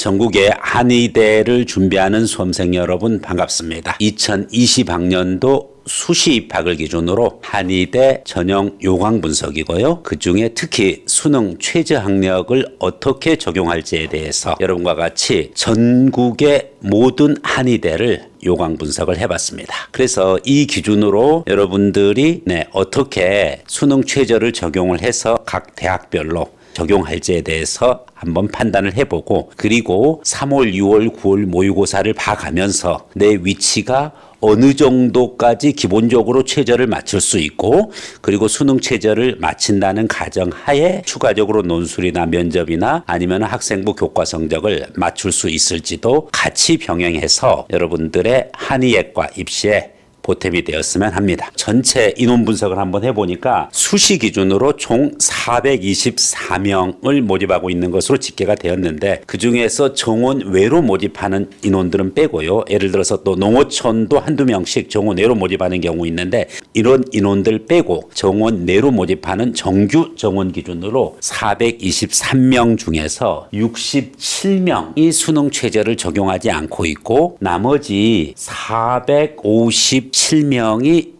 전국의 한의대를 준비하는 수험생 여러분 반갑습니다. 2020학년도 수시 입학을 기준으로 한의대 전형 요강 분석이고요. 그중에 특히 수능 최저 학력을 어떻게 적용할지에 대해서 여러분과 같이 전국의 모든 한의대를 요강 분석을 해봤습니다. 그래서 이 기준으로 여러분들이 어떻게 수능 최저를 적용을 해서 각 대학별로 적용할지에 대해서 한번 판단을 해보고, 그리고 3월, 6월, 9월 모의고사를 봐가면서 내 위치가 어느 정도까지 기본적으로 최저를 맞출 수 있고, 그리고 수능 최저를 맞춘다는 가정하에 추가적으로 논술이나 면접이나 아니면 학생부 교과 성적을 맞출 수 있을지도 같이 병행해서 여러분들의 한의예과 입시에 보탬이 되었으면 합니다. 전체 인원 분석을 한번 해보니까 수시 기준으로 총 424명을 모집하고 있는 것으로 집계가 되었는데, 그중에서 정원 외로 모집하는 인원들은 빼고요. 예를 들어서 또 농어촌도 한두 명씩 정원 내로 모집하는 경우 있는데, 이런 인원들 빼고 정원 내로 모집하는 정규 정원 기준으로 423명 중에서 67명이 수능 최저를 적용하지 않고 있고, 나머지 457명이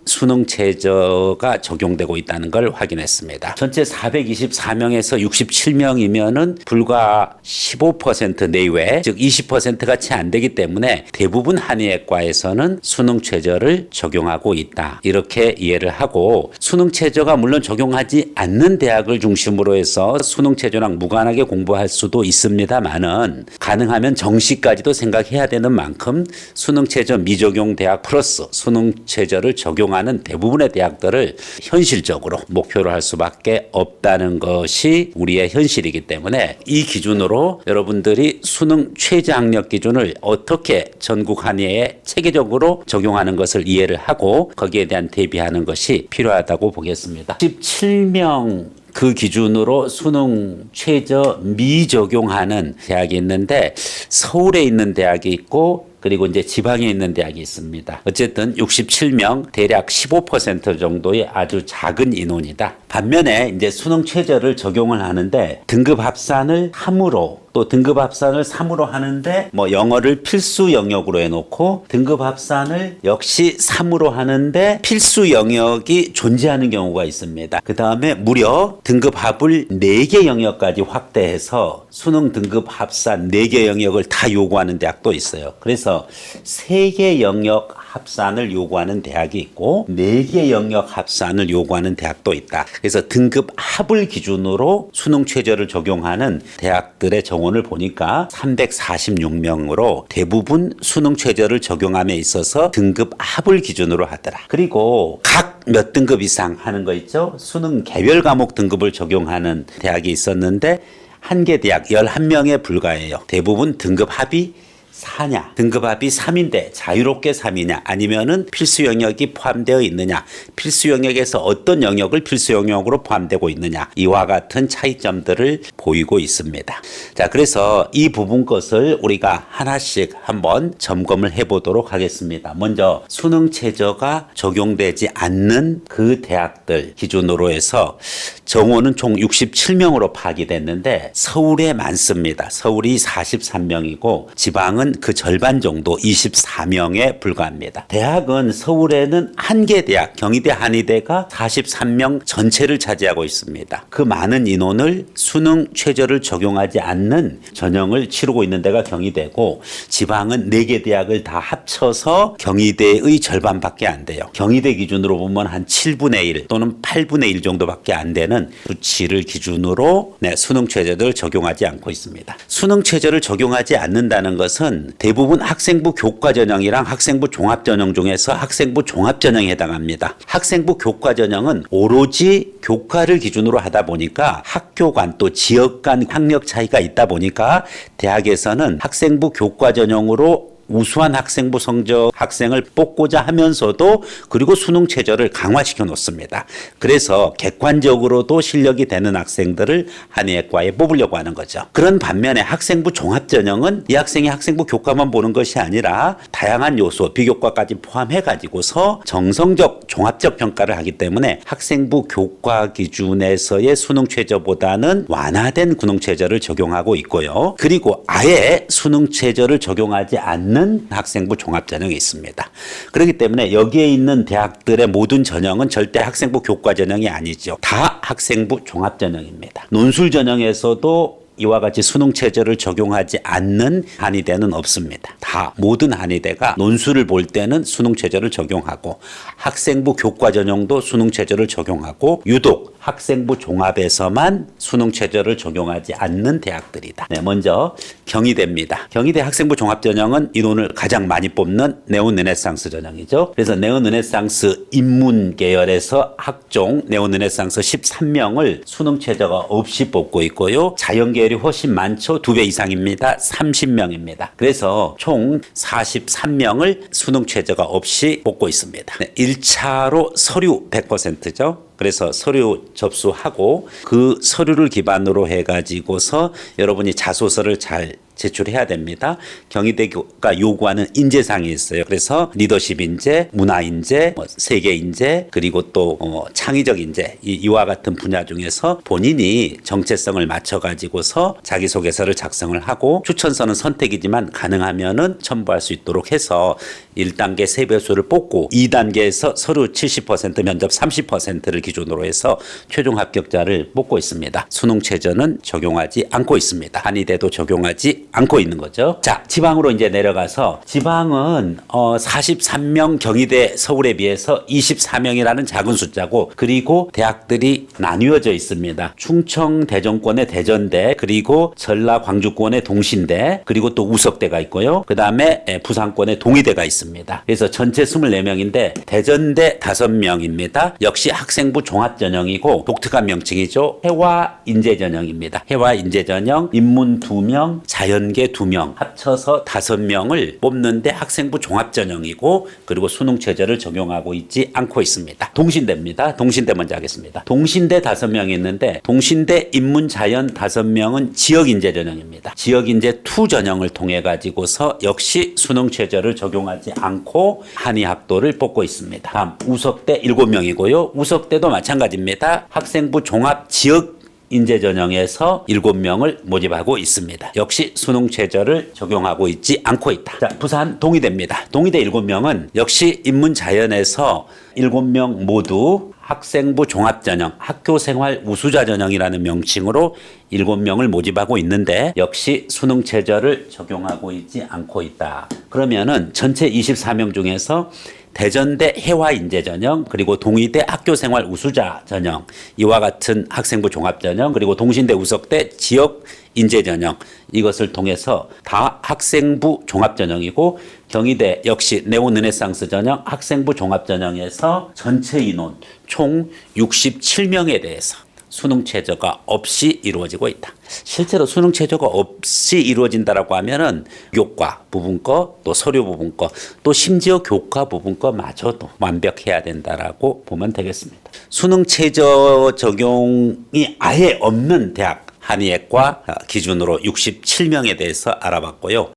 수능 최저가 적용되고 있다는 걸 확인했습니다. 전체 424명에서 67명이면은 불과 15% 내외, 즉 20%가 채 안 되기 때문에 대부분 한의예과에서는 수능 최저를 적용하고 있다, 이렇게 이해를 하고, 수능 최저가 물론 적용하지 않는 대학을 중심으로 해서 수능 최저랑 무관하게 공부할 수도 있습니다만은, 가능하면 정시까지도 생각해야 되는 만큼 수능 최저 미적용 대학 플러스 수능 최저를 적용하는 대부분의 대학들을 현실적으로 목표로 할 수밖에 없다는 것이 우리의 현실이기 때문에, 이 기준으로 여러분들이 수능 최저 학력 기준을 어떻게 전국 한의에 체계적으로 적용하는 것을 이해를 하고 거기에 대한 대비하는 것이 필요하다고 보겠습니다. 17명 그 기준으로 수능 최저 미적용하는 대학이 있는데, 서울에 있는 대학이 있고 그리고 이제 지방에 있는 대학이 있습니다. 어쨌든 67명, 대략 15% 정도의 아주 작은 인원이다. 반면에 이제 수능 최저를 적용을 하는데, 등급 합산을 함으로, 또 등급 합산을 3으로 하는데 영어를 필수 영역으로 해놓고 등급 합산을 역시 3으로 하는데 필수 영역이 존재하는 경우가 있습니다. 그 다음에 무려 등급 합을 4개 영역까지 확대해서 수능 등급 합산 4개 영역을 다 요구하는 대학도 있어요. 그래서 3개 영역 합산을 요구하는 대학이 있고 4개 영역 합산을 요구하는 대학도 있다. 그래서 등급 합을 기준으로 수능 최저를 적용하는 대학들의 정원을 보니까 346명으로 대부분 수능 최저를 적용함에 있어서 등급 합을 기준으로 하더라. 그리고 각 몇 등급 이상 하는 거 있죠? 수능 개별 과목 등급을 적용하는 대학이 있었는데, 한 개 대학 11명에 불과해요. 대부분 등급 합이 4냐, 등급합이 3인데 자유롭게 3이냐, 아니면은 필수 영역이 포함되어 있느냐, 필수 영역에서 어떤 영역을 필수 영역으로 포함되고 있느냐, 이와 같은 차이점들을 보이고 있습니다. 자, 그래서 이 부분 것을 우리가 하나씩 한번 점검을 해보도록 하겠습니다. 먼저 수능 최저가 적용되지 않는 그 대학들 기준으로 해서 정원은 총 67명으로 파악이 됐는데, 서울에 많습니다. 서울이 43명이고 지방은 그 절반 정도 24명에 불과합니다. 대학은 서울에는 한 개 대학, 경희대 한의대가 43명 전체를 차지하고 있습니다. 그 많은 인원을 수능 최저를 적용하지 않는 전형을 치르고 있는 데가 경희대고, 지방은 4개 대학을 다 합쳐서 경희대의 절반밖에 안 돼요. 경희대 기준으로 보면 한 7분의 1 또는 8분의 1 정도밖에 안 되는 수치를 기준으로 수능 최저를 적용하지 않고 있습니다. 수능 최저를 적용하지 않는다는 것은 대부분 학생부 교과 전형이랑 학생부 종합 전형 중에서 학생부 종합 전형에 해당합니다. 학생부 교과 전형은 오로지 교과를 기준으로 하다 보니까 학교 간 또 지역 간 학력 차이가 있다 보니까 대학에서는 학생부 교과 전형으로 우수한 학생부 성적 학생을 뽑고자 하면서도 그리고 수능 최저를 강화시켜 놓습니다. 그래서 객관적으로도 실력이 되는 학생들을 한의학과에 뽑으려고 하는 거죠. 그런 반면에 학생부 종합전형은 이 학생이 학생부 교과만 보는 것이 아니라 다양한 요소, 비교과까지 포함해 가지고서 정성적 종합적 평가를 하기 때문에 학생부 교과 기준에서의 수능 최저보다는 완화된 수능 최저를 적용하고 있고요. 그리고 아예 수능 최저를 적용하지 않는 학생부 종합전형이 있습니다. 그렇기 때문에 여기에 있는 대학들의 모든 전형은 절대 학생부 교과 전형이 아니죠. 다 학생부 종합전형입니다. 논술 전형에서도 이와 같이 수능 최저를 적용하지 않는 한의대는 없습니다. 다 모든 한의대가 논술을 볼 때는 수능 최저를 적용하고 학생부 교과 전형도 수능 최저를 적용하고 유독 학생부 종합에서만 수능 최저를 적용하지 않는 대학들이다. 네, 먼저 경희대입니다. 경희대 학생부 종합전형은 인원을 가장 많이 뽑는 네오르네상스 전형이죠. 그래서 네오르네상스 인문 계열에서 학종 네오르네상스 13명을 수능 최저가 없이 뽑고 있고요. 자연 계열이 훨씬 많죠. 2배 이상입니다. 30명입니다. 그래서 총 43명을 수능 최저가 없이 뽑고 있습니다. 네, 1차로 서류 100%죠. 그래서 서류 접수하고 그 서류를 기반으로 해가지고서 여러분이 자소서를 잘 제출해야 됩니다. 경희대가 요구하는 인재상이 있어요. 그래서 리더십 인재, 문화 인재, 세계 인재, 그리고 또 창의적 인재 이와 같은 분야 중에서 본인이 정체성을 맞춰가지고서 자기소개서를 작성을 하고 추천서는 선택이지만 가능하면은 첨부할 수 있도록 해서 1단계 3배수를 뽑고 2단계에서 서류 70% 면접 30%를 기준으로 해서 최종 합격자를 뽑고 있습니다. 수능 최저는 적용하지 않고 있습니다. 한의대도 적용하지 않고 있는 거죠. 자, 지방으로 이제 내려가서 지방은 43명 경희대 서울에 비해서 24명이라는 작은 숫자고 그리고 대학들이 나뉘어져 있습니다. 충청 대전권의 대전대 그리고 전라 광주권의 동신대 그리고 또 우석대가 있고요. 그 다음에 부산권의 동의대가 있습니다. 그래서 전체 24명인데 대전대 5명입니다. 역시 학생부 종합전형이고 독특한 명칭이죠. 해화인재전형입니다. 해화인재전형 인문 2명 자연계 2명 합쳐서 5명을 뽑는데 학생부 종합전형이고 그리고 수능 최저를 적용하고 있지 않고 있습니다. 동신대입니다. 동신대 먼저 하겠습니다. 동신대 5명이 있는데 동신대 인문자연 5명은 지역인재전형입니다. 지역인재 2 전형을 통해 가지고서 역시 수능 최저를 적용하지 않고 한의학도를 뽑고 있습니다. 다음 우석대 7명이고요. 우석대도 마찬가지입니다. 학생부 종합 지역 인재 전형에서 7명을 모집하고 있습니다. 역시 수능 최저를 적용하고 있지 않고 있다. 자, 부산 동의대입니다. 동의대 7명은 역시 인문자연에서 7명 모두 학생부 종합전형, 학교생활 우수자 전형이라는 명칭으로 7명을 모집하고 있는데 역시 수능 최저를 적용하고 있지 않고 있다. 그러면은 전체 24명 중에서 대전대 해화인재전형 그리고 동의대 학교생활 우수자 전형 이와 같은 학생부 종합전형 그리고 동신대 우석대 지역인재전형 이것을 통해서 다 학생부 종합전형이고 경희대 역시 네오르네상스 전형 학생부 종합전형에서 전체 인원 총 67명에 대해서 수능 최저가 없이 이루어지고 있다. 실제로 수능 최저가 없이 이루어진다라고 하면은 교과 부분 거, 또 서류 부분 거, 또 심지어 교과 부분 거마저도 완벽해야 된다라고 보면 되겠습니다. 수능 최저 적용이 아예 없는 대학 한의학과 기준으로 67명에 대해서 알아봤고요.